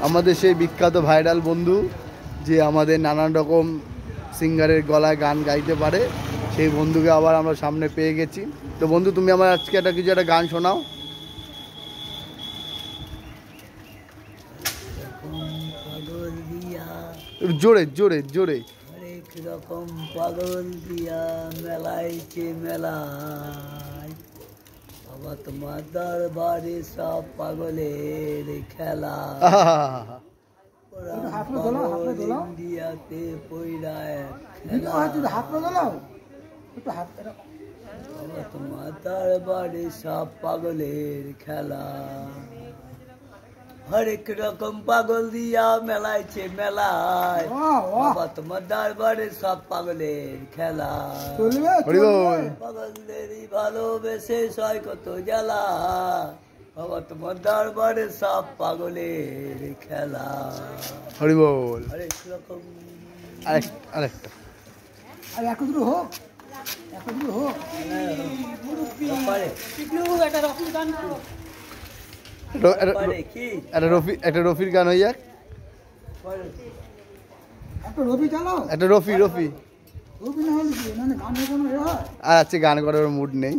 আমাদের সেই বিখ্যাত ভাইরাল বন্ধু যে আমাদের নানান রকম সিঙ্গারের গলায় গান গাইতে পারে, সেই বন্ধুকে আবার আমরা সামনে পেয়ে গেছি। তো বন্ধু, তুমি আমার আজকে কিছু একটা গান শোনাও। জোরে জোরে জোরে। হরেক রকম পাগল দিয়া মেলাইছে মেলায়, আবার তোমার দরবারে সব পাগলের খেলা। ইন্ডিয়াতে পইরায় তোমার দরবারে সব পাগলের খেলা। হরেক রকম পাগল দিয়া মেলাইছে মেলায়, বাবা তোমার দরবারে সব পাগলের খেলা। পাগলদেরই ভালোবেসে সয় কত জ্বালা, বাবা তোমার দরবারে সব পাগলের খেলা। হরি বল। হরেক রকম আরেকটা আর একদূর হোক, একদূর হোক পারে একটা রফির গান হয়ে যাক। একটা রফি। আর আজকে গান করার মুড নেই।